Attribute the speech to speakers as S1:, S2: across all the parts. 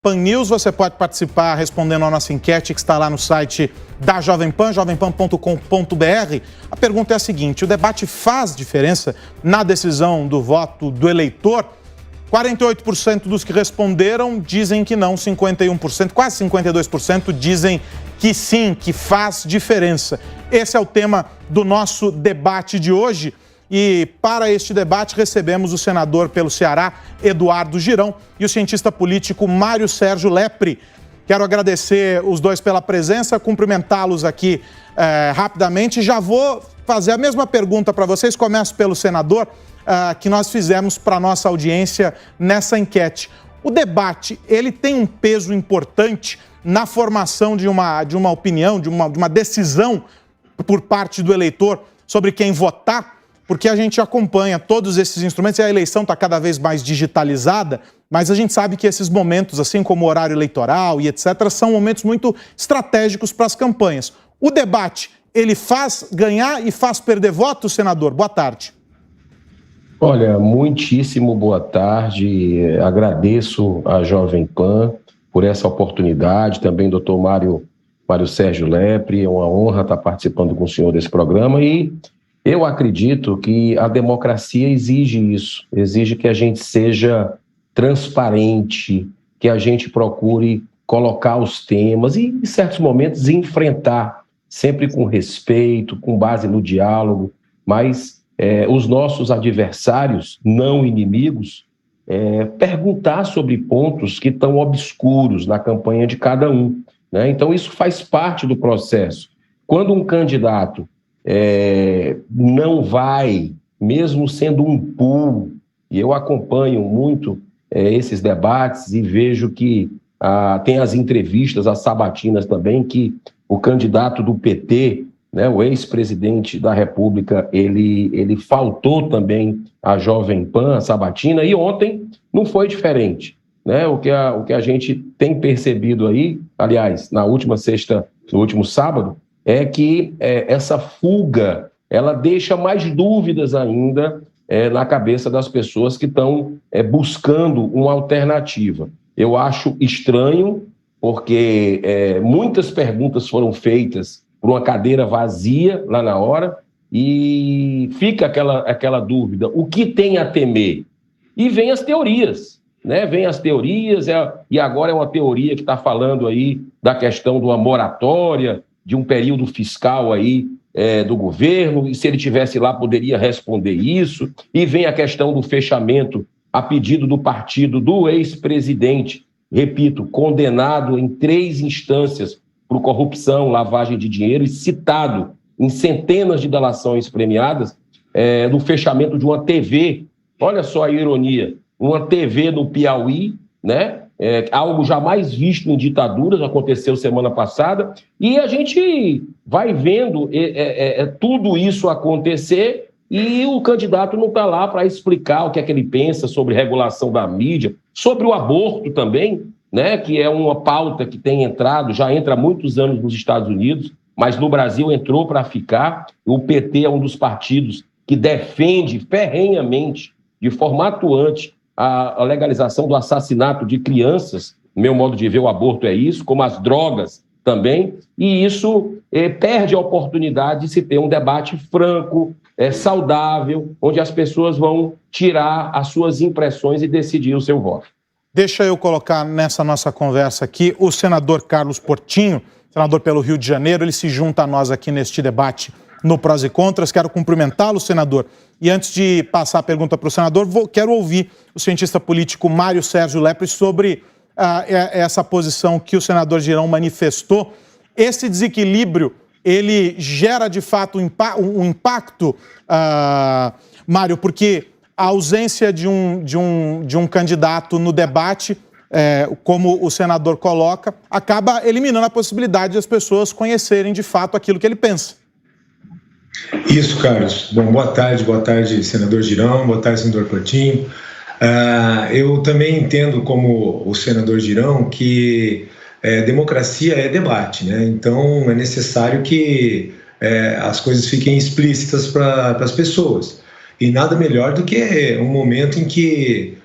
S1: Pan News. Você pode participar respondendo a nossa enquete que está lá no site da Jovem Pan, jovempan.com.br. A pergunta é a seguinte: o debate faz diferença na decisão do voto do eleitor? 48% dos que responderam dizem que não, 51%, quase 52% dizem que sim, que faz diferença. Esse é o tema do nosso debate de hoje. E para este debate recebemos o senador pelo Ceará, Eduardo Girão, e o cientista político Mário Sérgio Lepri. Quero agradecer os dois pela presença, cumprimentá-los aqui rapidamente. Já vou fazer a mesma pergunta para vocês. Começo pelo senador, que nós fizemos para a nossa audiência nessa enquete. O debate, ele tem um peso importante na formação de uma opinião, de uma decisão por parte do eleitor sobre quem votar? Porque a gente acompanha todos esses instrumentos e a eleição está cada vez mais digitalizada, mas a gente sabe que esses momentos, assim como o horário eleitoral e etc., são momentos muito estratégicos para as campanhas. O debate, ele faz ganhar e faz perder votos, senador? Boa tarde.
S2: Olha, muitíssimo boa tarde. Agradeço à Jovem Pan por essa oportunidade, também doutor Mário Sérgio Lepri. É uma honra estar participando com o senhor desse programa e eu acredito que a democracia exige isso, exige que a gente seja transparente, que a gente procure colocar os temas e, em certos momentos, enfrentar, sempre com respeito, com base no diálogo, mas os nossos adversários, não inimigos, perguntar sobre pontos que estão obscuros na campanha de cada um, né? Então, isso faz parte do processo. Quando um candidato não vai, mesmo sendo um pool, e eu acompanho muito esses debates e vejo que tem as entrevistas, as sabatinas também, que o candidato do PT, né, o ex-presidente da República, ele faltou também à Jovem Pan, a sabatina, e ontem não foi diferente, né? O que a gente tem percebido aí, aliás, na última sexta, no último sábado, é que essa fuga, ela deixa mais dúvidas ainda na cabeça das pessoas que estão buscando uma alternativa. Eu acho estranho, porque muitas perguntas foram feitas por uma cadeira vazia lá na hora, e fica aquela dúvida, o que tem a temer? E vem as teorias, né? Vem as teorias, e agora é uma teoria que está falando aí da questão de uma moratória, de um período fiscal aí do governo, e se ele tivesse lá poderia responder isso, e vem a questão do fechamento a pedido do partido do ex-presidente, repito, condenado em 3 instâncias por corrupção, lavagem de dinheiro e citado em centenas de delações premiadas, no fechamento de uma TV, olha só a ironia, uma TV no Piauí, né? Algo jamais visto em ditaduras, aconteceu semana passada, e a gente vai vendo tudo isso acontecer e o candidato não está lá para explicar o que é que ele pensa sobre regulação da mídia, sobre o aborto também, né, que é uma pauta que tem entrado, já entra há muitos anos nos Estados Unidos, mas no Brasil entrou para ficar. O PT é um dos partidos que defende ferrenhamente, de forma atuante, a legalização do assassinato de crianças. No meu modo de ver, o aborto é isso, como as drogas também, e isso perde a oportunidade de se ter um debate franco, saudável, onde as pessoas vão tirar as suas impressões e decidir o seu voto.
S1: Deixa eu colocar nessa nossa conversa aqui o senador Carlos Portinho, senador pelo Rio de Janeiro. Ele se junta a nós aqui neste debate no Prós e Contras. Quero cumprimentá-lo, senador. E antes de passar a pergunta para o senador, quero ouvir o cientista político Mário Sérgio Lepri sobre essa posição que o senador Girão manifestou. Esse desequilíbrio, ele gera de fato um impacto, Mário, porque a ausência de um candidato no debate, como o senador coloca, acaba eliminando a possibilidade de as pessoas conhecerem de fato aquilo que ele pensa.
S3: Isso, Carlos. Bom, boa tarde, senador Girão, boa tarde, senador Portinho. Eu também entendo, como o senador Girão, que democracia é debate, né? Então é necessário que as coisas fiquem explícitas para as pessoas. E nada melhor do que um momento em que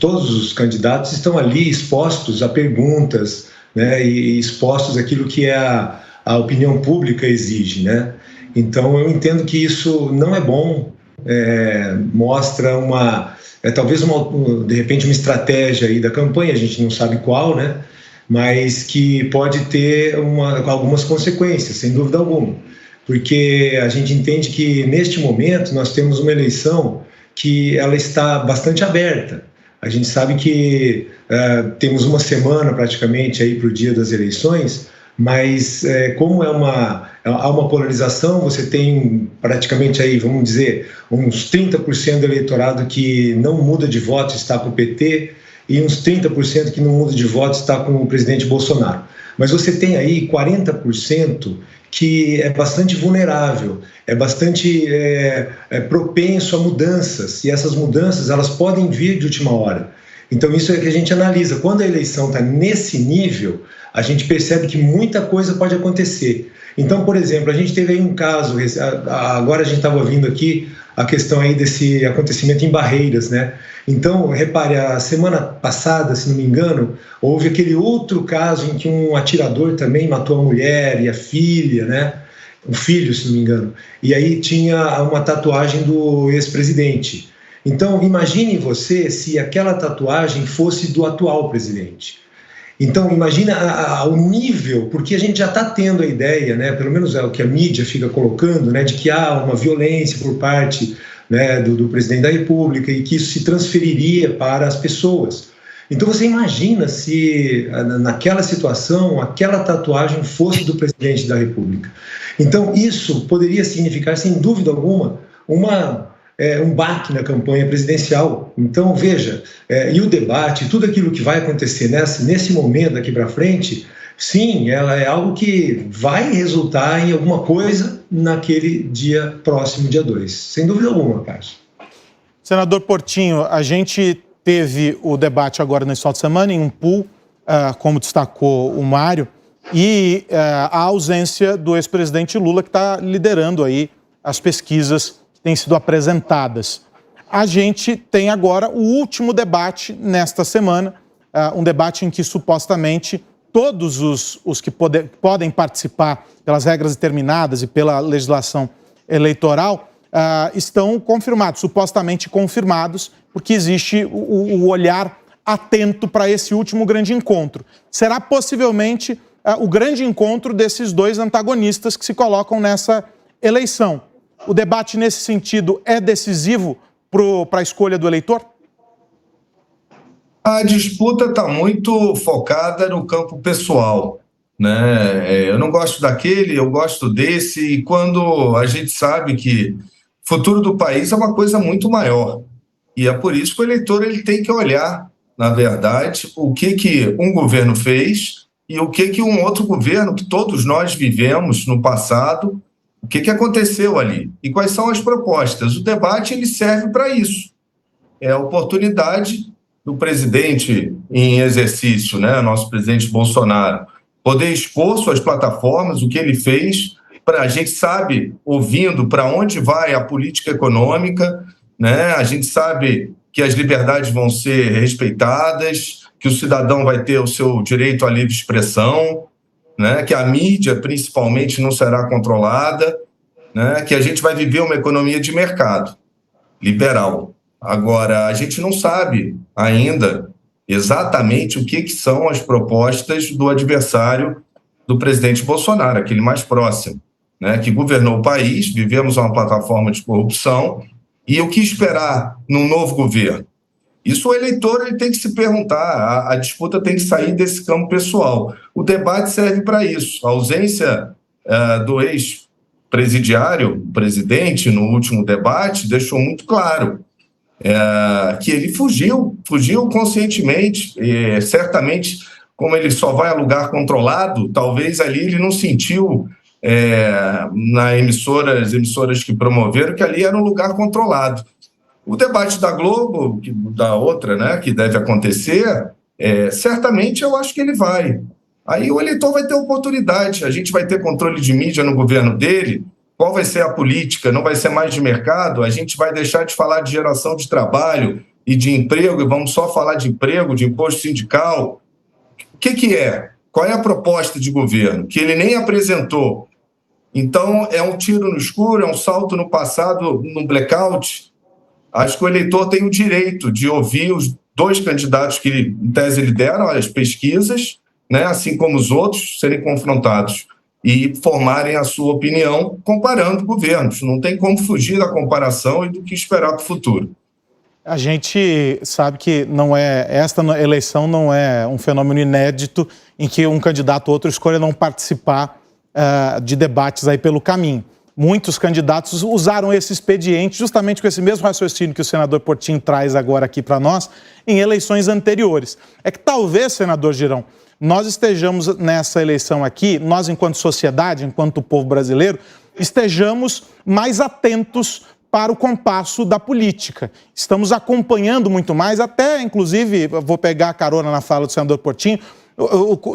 S3: todos os candidatos estão ali expostos a perguntas, né, e expostos àquilo que a opinião pública exige, né? Então, eu entendo que isso não é bom, mostra talvez de repente uma estratégia aí da campanha, a gente não sabe qual, né? Mas que pode ter algumas consequências, sem dúvida alguma. Porque a gente entende que, neste momento, nós temos uma eleição que ela está bastante aberta. A gente sabe que temos uma semana praticamente aí para o dia das eleições, mas como há uma polarização, você tem praticamente aí, vamos dizer, uns 30% do eleitorado que não muda de voto está com o PT e uns 30% que não muda de voto está com o presidente Bolsonaro. Mas você tem aí 40% que é bastante vulnerável, é bastante propenso a mudanças, e essas mudanças elas podem vir de última hora. Então isso é que a gente analisa. Quando a eleição está nesse nível, a gente percebe que muita coisa pode acontecer. Então, por exemplo, a gente teve aí um caso, agora a gente estava ouvindo aqui a questão aí desse acontecimento em Barreiras, né? Então, repare, a semana passada, se não me engano, houve aquele outro caso em que um atirador também matou a mulher e a filha, né? O filho, se não me engano. E aí tinha uma tatuagem do ex-presidente. Então, imagine você se aquela tatuagem fosse do atual presidente. Então, imagina o nível, porque a gente já está tendo a ideia, né, pelo menos é o que a mídia fica colocando, né, de que há uma violência por parte, né, do presidente da República e que isso se transferiria para as pessoas. Então, você imagina se naquela situação aquela tatuagem fosse do presidente da República. Então, isso poderia significar, sem dúvida alguma, um baque na campanha presidencial. Então, veja, e o debate, tudo aquilo que vai acontecer nesse momento daqui para frente, sim, ela é algo que vai resultar em alguma coisa naquele dia próximo, dia 2. Sem dúvida alguma, Carlos.
S1: Senador Portinho, a gente teve o debate agora nesse final de semana em um pool, como destacou o Mário, e a ausência do ex-presidente Lula, que está liderando aí as pesquisas têm sido apresentadas. A gente tem agora o último debate nesta semana, um debate em que supostamente todos os que podem participar pelas regras determinadas e pela legislação eleitoral estão confirmados, supostamente confirmados, porque existe o olhar atento para esse último grande encontro. Será possivelmente o grande encontro desses dois antagonistas que se colocam nessa eleição. O debate, nesse sentido, é decisivo para a escolha do eleitor?
S4: A disputa está muito focada no campo pessoal, né? Eu não gosto daquele, eu gosto desse, e quando a gente sabe que o futuro do país é uma coisa muito maior. E é por isso que o eleitor ele tem que olhar, na verdade, o que um governo fez e o que um outro governo, que todos nós vivemos no passado, o que aconteceu ali e quais são as propostas. O debate ele serve para isso. É a oportunidade do presidente em exercício, né, nosso presidente Bolsonaro, poder expor suas plataformas, o que ele fez, para a gente sabe, ouvindo para onde vai a política econômica, né, a gente sabe que as liberdades vão ser respeitadas, que o cidadão vai ter o seu direito à livre expressão, né, que a mídia, principalmente, não será controlada, né, que a gente vai viver uma economia de mercado liberal. Agora, a gente não sabe ainda exatamente o que são as propostas do adversário do presidente Bolsonaro, aquele mais próximo, né, que governou o país, vivemos uma plataforma de corrupção, e o que esperar num novo governo? Isso o eleitor ele tem que se perguntar, a disputa tem que sair desse campo pessoal. O debate serve para isso. A ausência do ex-presidiário, presidente, no último debate, deixou muito claro que ele fugiu conscientemente. Certamente, como ele só vai a lugar controlado, talvez ali ele não sentiu, nas emissoras que promoveram, que ali era um lugar controlado. O debate da Globo, da outra, né, que deve acontecer, certamente eu acho que ele vai. Aí o eleitor vai ter oportunidade, a gente vai ter controle de mídia no governo dele, qual vai ser a política, não vai ser mais de mercado, a gente vai deixar de falar de geração de trabalho e de emprego, e vamos só falar de emprego, de imposto sindical. O que é? Qual é a proposta de governo? Que ele nem apresentou. Então, é um tiro no escuro, é um salto no passado, num blackout. Acho que o eleitor tem o direito de ouvir os dois candidatos que, em tese, lideram as pesquisas, né, assim como os outros, serem confrontados e formarem a sua opinião comparando governos. Não tem como fugir da comparação e do que esperar para o futuro.
S1: A gente sabe que esta eleição não é um fenômeno inédito em que um candidato ou outro escolha não participar de debates aí pelo caminho. Muitos candidatos usaram esse expediente justamente com esse mesmo raciocínio que o senador Portinho traz agora aqui para nós em eleições anteriores. É que talvez, senador Girão, nós estejamos nessa eleição aqui, nós enquanto sociedade, enquanto povo brasileiro, estejamos mais atentos para o compasso da política. Estamos acompanhando muito mais, até, inclusive, vou pegar a carona na fala do senador Portinho,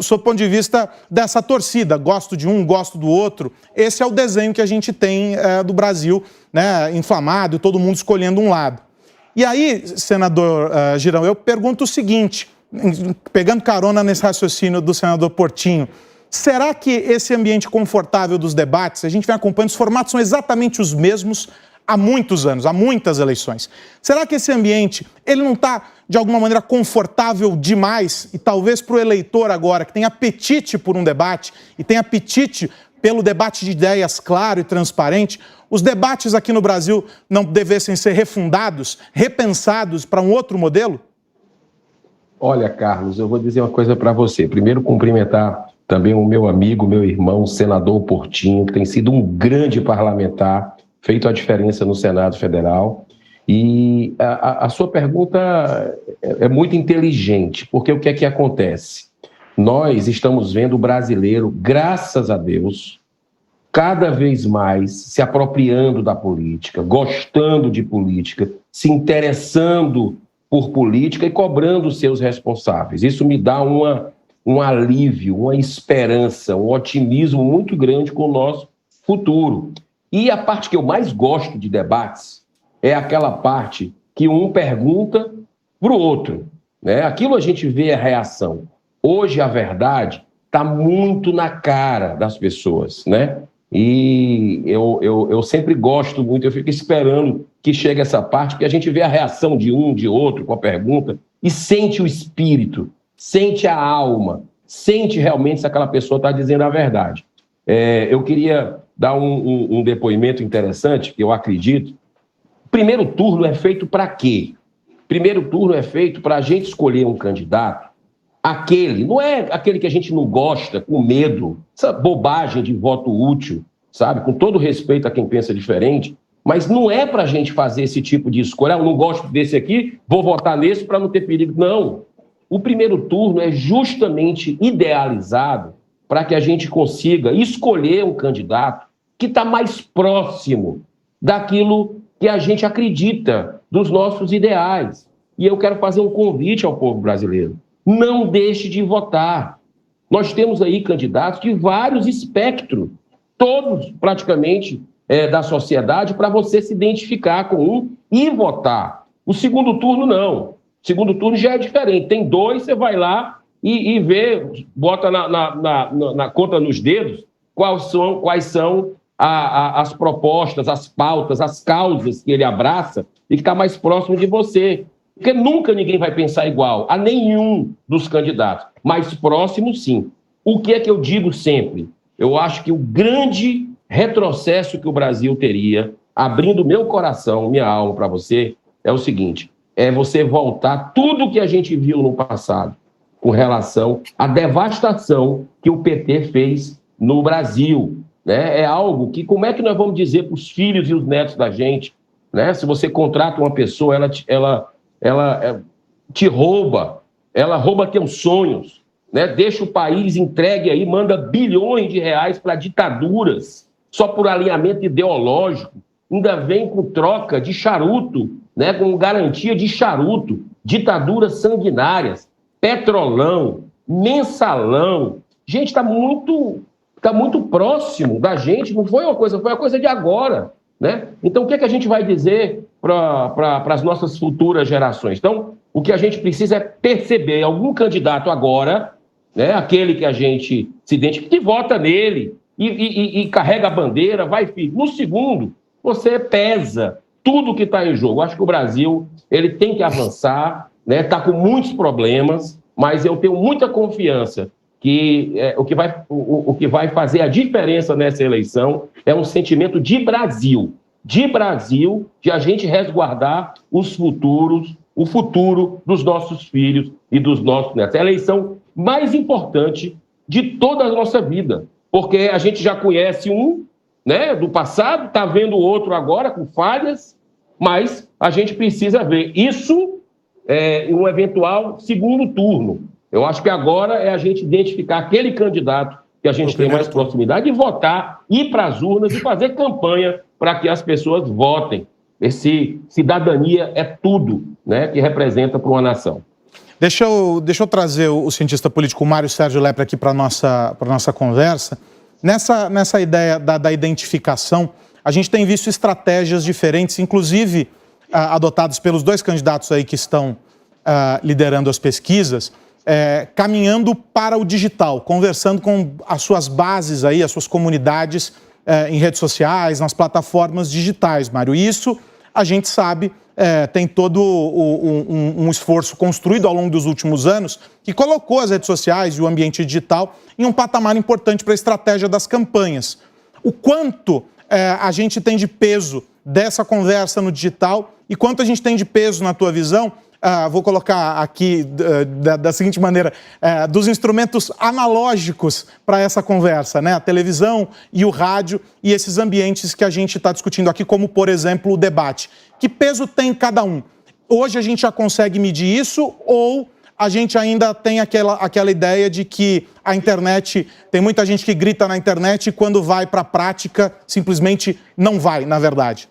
S1: sob o ponto de vista dessa torcida, gosto de um, gosto do outro. Esse é o desenho que a gente tem do Brasil, né, inflamado, todo mundo escolhendo um lado. E aí, senador Girão, eu pergunto o seguinte, pegando carona nesse raciocínio do senador Portinho, será que esse ambiente confortável dos debates, a gente vem acompanhando, os formatos são exatamente os mesmos há muitos anos, há muitas eleições. Será que esse ambiente, ele não está, de alguma maneira, confortável demais? E talvez para o eleitor agora, que tem apetite por um debate e tem apetite pelo debate de ideias claro e transparente, os debates aqui no Brasil não devessem ser refundados, repensados para um outro modelo?
S2: Olha, Carlos, eu vou dizer uma coisa para você. Primeiro, cumprimentar também o meu amigo, meu irmão, o senador Portinho, que tem sido um grande parlamentar, feito a diferença no Senado Federal. E a sua pergunta é muito inteligente, porque o que é que acontece? Nós estamos vendo o brasileiro, graças a Deus, cada vez mais se apropriando da política, gostando de política, se interessando por política e cobrando seus responsáveis. Isso me dá um alívio, uma esperança, um otimismo muito grande com o nosso futuro. E a parte que eu mais gosto de debates é aquela parte que um pergunta para o outro, né? Aquilo a gente vê a reação. Hoje a verdade está muito na cara das pessoas, né? E eu sempre gosto muito, eu fico esperando que chegue essa parte, que a gente vê a reação de um, de outro com a pergunta e sente o espírito, sente a alma, sente realmente se aquela pessoa está dizendo a verdade. Eu queria dar um depoimento interessante, que eu acredito. Primeiro turno é feito para quê? Primeiro turno é feito para a gente escolher um candidato, não é aquele que a gente não gosta, com medo, essa bobagem de voto útil, sabe? Com todo respeito a quem pensa diferente, mas não é para a gente fazer esse tipo de escolha. Eu não gosto desse aqui, vou votar nesse para não ter perigo. Não. O primeiro turno é justamente idealizado para que a gente consiga escolher um candidato que está mais próximo daquilo que a gente acredita, dos nossos ideais. E eu quero fazer um convite ao povo brasileiro. Não deixe de votar. Nós temos aí candidatos de vários espectros, todos praticamente da sociedade, para você se identificar com um e votar. O segundo turno, não. O segundo turno já é diferente. Tem dois, você vai lá e vê, bota na conta nos dedos quais são as propostas, as pautas, as causas que ele abraça e que está mais próximo de você. Porque nunca ninguém vai pensar igual a nenhum dos candidatos. Mais próximo, sim. O que é que eu digo sempre? Eu acho que o grande retrocesso que o Brasil teria, abrindo meu coração, minha alma para você, é o seguinte: é você voltar tudo que a gente viu no passado com relação à devastação que o PT fez no Brasil. Né? É algo que, como é que nós vamos dizer para os filhos e os netos da gente, né? Se você contrata uma pessoa, ela te rouba, ela rouba teus sonhos, né? Deixa o país entregue aí, manda bilhões de reais para ditaduras, só por alinhamento ideológico, ainda vem com troca de charuto, né? Com garantia de charuto, ditaduras sanguinárias, petrolão, mensalão. Gente, está muito próximo da gente, não foi uma coisa, foi uma coisa de agora, né? Então, o que é que a gente vai dizer para as nossas futuras gerações. Então, o que a gente precisa é perceber algum candidato agora, né, aquele que a gente se identifica, que vota nele e carrega a bandeira, vai firme. No segundo, você pesa tudo que está em jogo. Acho que o Brasil ele tem que avançar, né? Está com muitos problemas, mas eu tenho muita confiança que o que vai fazer a diferença nessa eleição é um sentimento de Brasil, de a gente resguardar o futuro dos nossos filhos e dos nossos netos. É a eleição mais importante de toda a nossa vida, porque a gente já conhece um, né, do passado, está vendo o outro agora com falhas, mas a gente precisa ver isso em um eventual segundo turno. Eu acho que agora é a gente identificar aquele candidato que a gente tem mais proximidade e votar, ir para as urnas e fazer campanha para que as pessoas votem. Cidadania é tudo, né, que representa para uma nação.
S1: Deixa eu trazer o cientista político Mário Sérgio Lepre aqui para a nossa conversa. Nessa ideia da identificação, a gente tem visto estratégias diferentes, inclusive adotadas pelos dois candidatos aí que estão liderando as pesquisas, caminhando para o digital, conversando com as suas bases aí, as suas comunidades em redes sociais, nas plataformas digitais, Mário. E isso, a gente sabe, tem todo um esforço construído ao longo dos últimos anos que colocou as redes sociais e o ambiente digital em um patamar importante para a estratégia das campanhas. O quanto a gente tem de peso dessa conversa no digital e quanto a gente tem de peso, na tua visão, vou colocar aqui da seguinte maneira, dos instrumentos analógicos para essa conversa, né? A televisão e o rádio e esses ambientes que a gente está discutindo aqui, como, por exemplo, o debate. Que peso tem cada um? Hoje a gente já consegue medir isso ou a gente ainda tem aquela ideia de que a internet, tem muita gente que grita na internet e quando vai para a prática simplesmente não vai, na verdade?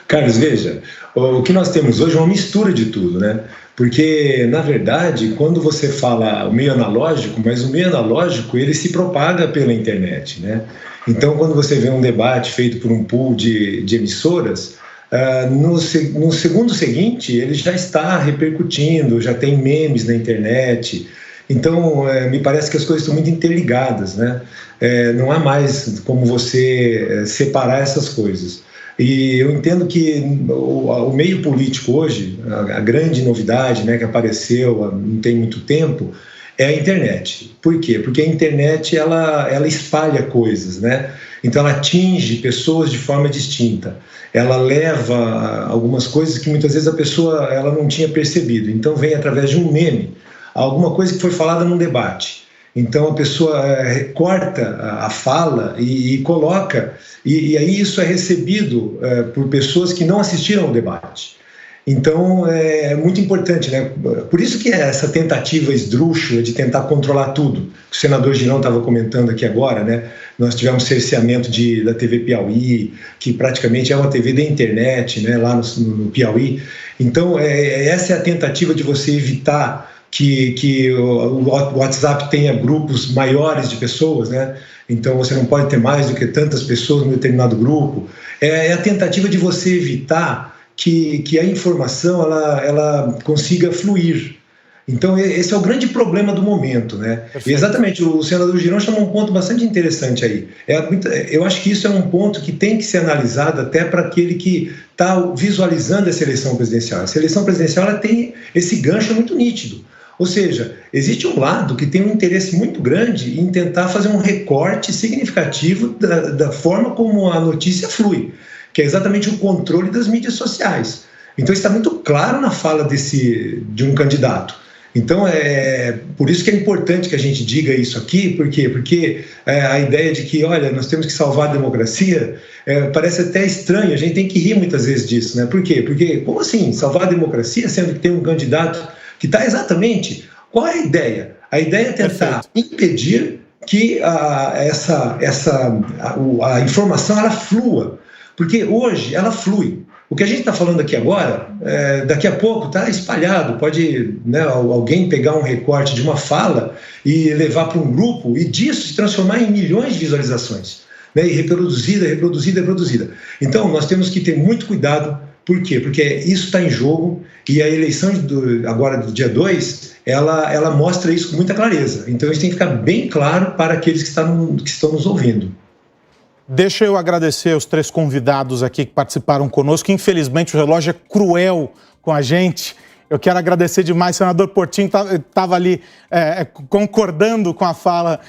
S3: Carlos, veja, o que nós temos hoje é uma mistura de tudo, né? Porque, na verdade, quando você fala o meio analógico, mas o meio analógico, ele se propaga pela internet, né? Então, quando você vê um debate feito por um pool de emissoras, no segundo seguinte, ele já está repercutindo, já tem memes na internet. Então, me parece que as coisas estão muito interligadas, né? Não há mais como você separar essas coisas. E eu entendo que o meio político hoje, a grande novidade, né, que apareceu não tem muito tempo, é a internet. Por quê? Porque a internet ela espalha coisas, né? Então ela atinge pessoas de forma distinta. Ela leva algumas coisas que muitas vezes a pessoa ela não tinha percebido. Então vem através de um meme, alguma coisa que foi falada num debate. Então a pessoa recorta a fala e coloca, e aí isso é recebido por pessoas que não assistiram ao debate. Então é muito importante, né? Por isso que é essa tentativa esdrúxula de tentar controlar tudo. O senador Girão estava comentando aqui agora, né? Nós tivemos cerceamento da TV Piauí, que praticamente é uma TV da internet, né? Lá no Piauí. Então essa é a tentativa de você evitar que o WhatsApp tenha grupos maiores de pessoas, né? Então você não pode ter mais do que tantas pessoas em um determinado grupo. É a tentativa de você evitar que a informação ela consiga fluir. Então esse é o grande problema do momento, né? E exatamente, o senador Girão chamou um ponto bastante interessante aí. Eu acho que isso é um ponto que tem que ser analisado até para aquele que está visualizando essa eleição presidencial. Essa eleição presidencial ela tem esse gancho muito nítido. Ou seja, existe um lado que tem um interesse muito grande em tentar fazer um recorte significativo da forma como a notícia flui, que é exatamente o controle das mídias sociais. Então está muito claro na fala de um candidato. Então por isso que é importante que a gente diga isso aqui, por quê? Porque a ideia de que, olha, nós temos que salvar a democracia, parece até estranho, a gente tem que rir muitas vezes disso, né? Por quê? Porque como assim, salvar a democracia sendo que tem um candidato que está exatamente... Qual é a ideia? A ideia é tentar impedir que a informação ela flua, porque hoje ela flui. O que a gente está falando aqui agora, daqui a pouco está espalhado, pode, né, alguém pegar um recorte de uma fala e levar para um grupo e disso se transformar em milhões de visualizações, né, e reproduzida. Então nós temos que ter muito cuidado, Por quê? Porque isso está em jogo e a eleição agora do dia 2, ela mostra isso com muita clareza. Então isso tem que ficar bem claro para aqueles que estão nos ouvindo.
S1: Deixa eu agradecer os 3 convidados aqui que participaram conosco. Infelizmente o relógio é cruel com a gente. Eu quero agradecer demais, senador Portinho, estava ali concordando com a fala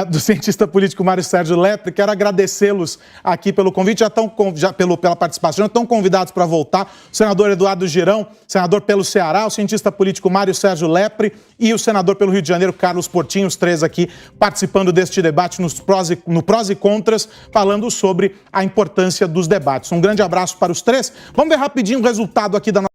S1: do cientista político Mário Sérgio Lepre. Quero agradecê-los aqui pelo convite, pela participação, já estão convidados para voltar. O senador Eduardo Girão, senador pelo Ceará, o cientista político Mário Sérgio Lepre e o senador pelo Rio de Janeiro, Carlos Portinho, os 3 aqui participando deste debate no prós e contras, falando sobre a importância dos debates. Um grande abraço para os 3. Vamos ver rapidinho o resultado aqui da nossa